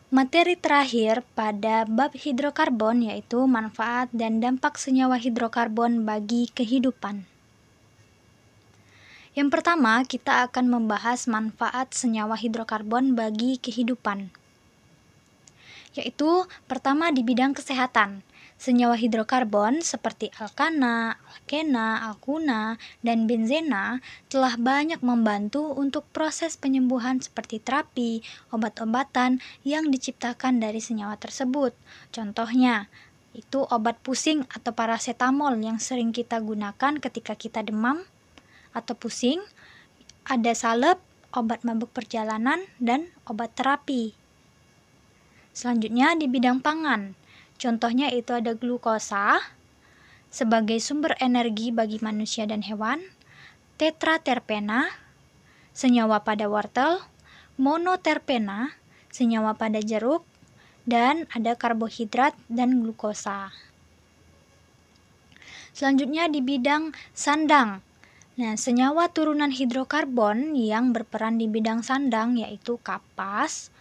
Materi terakhir pada bab hidrokarbon yaitu manfaat dan dampak senyawa hidrokarbon bagi kehidupan. Yang pertama, kita akan membahas manfaat senyawa hidrokarbon bagi kehidupan. Yaitu pertama di bidang kesehatan. Senyawa hidrokarbon seperti alkana, alkena, alkuna, dan benzena telah banyak membantu untuk proses penyembuhan seperti terapi, obat-obatan yang diciptakan dari senyawa tersebut. Contohnya, itu obat pusing atau paracetamol yang sering kita gunakan ketika kita demam atau pusing, ada salep, obat mabuk perjalanan, dan obat terapi. Selanjutnya di bidang pangan, contohnya itu ada glukosa sebagai sumber energi bagi manusia dan hewan, tetraterpena, senyawa pada wortel, monoterpena, senyawa pada jeruk, dan ada karbohidrat dan glukosa. Selanjutnya di bidang sandang. Nah, senyawa turunan hidrokarbon yang berperan di bidang sandang yaitu kapas,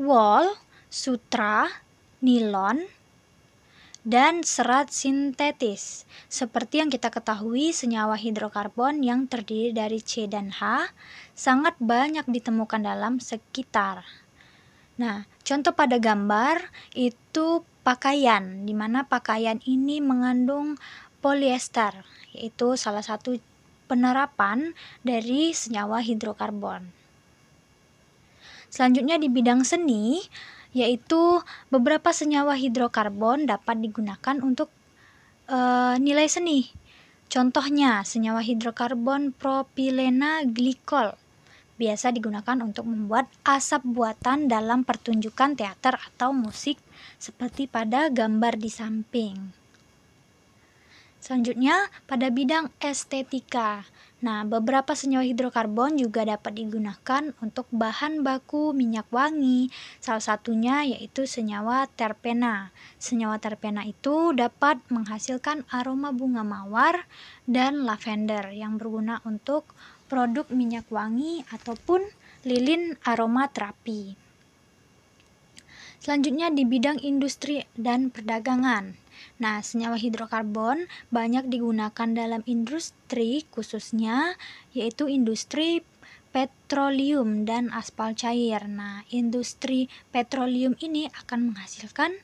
wol, sutra, nilon, dan serat sintetis. Seperti yang kita ketahui, senyawa hidrokarbon yang terdiri dari C dan H sangat banyak ditemukan dalam sekitar. Nah, contoh pada gambar itu pakaian, di mana pakaian ini mengandung polyester, yaitu salah satu penerapan dari senyawa hidrokarbon. Selanjutnya di bidang seni, yaitu beberapa senyawa hidrokarbon dapat digunakan untuk nilai seni. Contohnya, senyawa hidrokarbon propilena glikol biasa digunakan untuk membuat asap buatan dalam pertunjukan teater atau musik seperti pada gambar di samping. Selanjutnya, pada bidang estetika. Nah, beberapa senyawa hidrokarbon juga dapat digunakan untuk bahan baku minyak wangi. Salah satunya yaitu senyawa terpena. Senyawa terpena itu dapat menghasilkan aroma bunga mawar dan lavender yang berguna untuk produk minyak wangi ataupun lilin aromaterapi. Selanjutnya di bidang industri dan perdagangan. Nah, senyawa hidrokarbon banyak digunakan dalam industri khususnya yaitu industri petroleum dan aspal cair. Nah, industri petroleum ini akan menghasilkan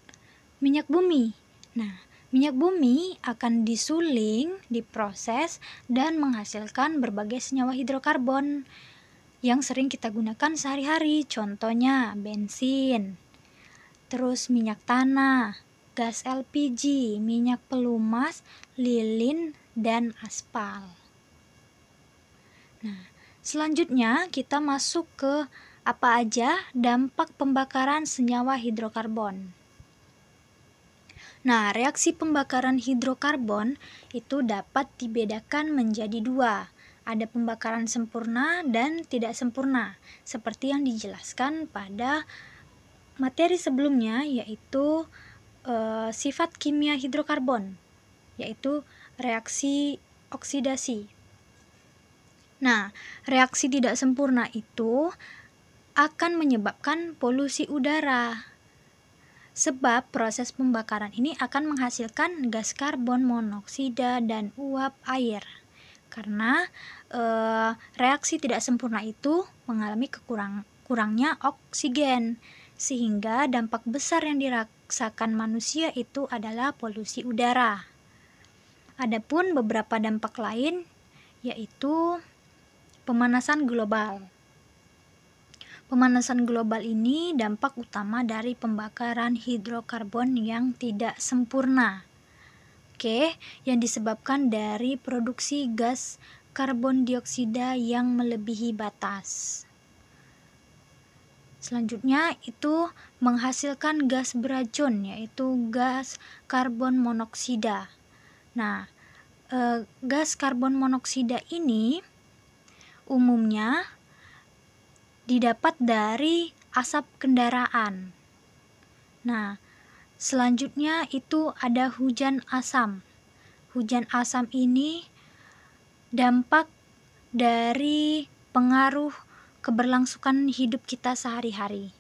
minyak bumi. Nah, minyak bumi akan disuling, diproses, dan menghasilkan berbagai senyawa hidrokarbon yang sering kita gunakan sehari-hari. Contohnya bensin, terus minyak tanah, gas LPG, minyak pelumas, lilin, dan aspal. Nah, selanjutnya kita masuk ke apa aja dampak pembakaran senyawa hidrokarbon. Nah, reaksi pembakaran hidrokarbon itu dapat dibedakan menjadi dua. Ada pembakaran sempurna dan tidak sempurna, seperti yang dijelaskan pada materi sebelumnya, yaitu sifat kimia hidrokarbon, yaitu reaksi oksidasi. Nah, reaksi tidak sempurna itu akan menyebabkan polusi udara. Sebab proses pembakaran ini akan menghasilkan gas karbon monoksida dan uap air. Karena reaksi tidak sempurna itu mengalami kurangnya oksigen, sehingga dampak besar yang dirasakan manusia itu adalah polusi udara. Adapun beberapa dampak lain yaitu pemanasan global. Pemanasan global ini dampak utama dari pembakaran hidrokarbon yang tidak sempurna. Yang disebabkan dari produksi gas karbon dioksida yang melebihi batas. Selanjutnya itu menghasilkan gas beracun, yaitu gas karbon monoksida. Nah, gas karbon monoksida ini umumnya didapat dari asap kendaraan. Nah, selanjutnya itu ada hujan asam. Hujan asam ini dampak dari pengaruh keberlangsungan hidup kita sehari-hari.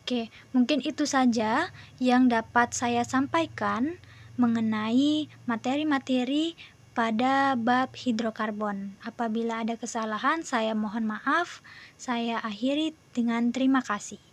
Oke, mungkin itu saja yang dapat saya sampaikan mengenai materi-materi pada bab hidrokarbon. Apabila ada kesalahan, saya mohon maaf. Saya akhiri dengan terima kasih.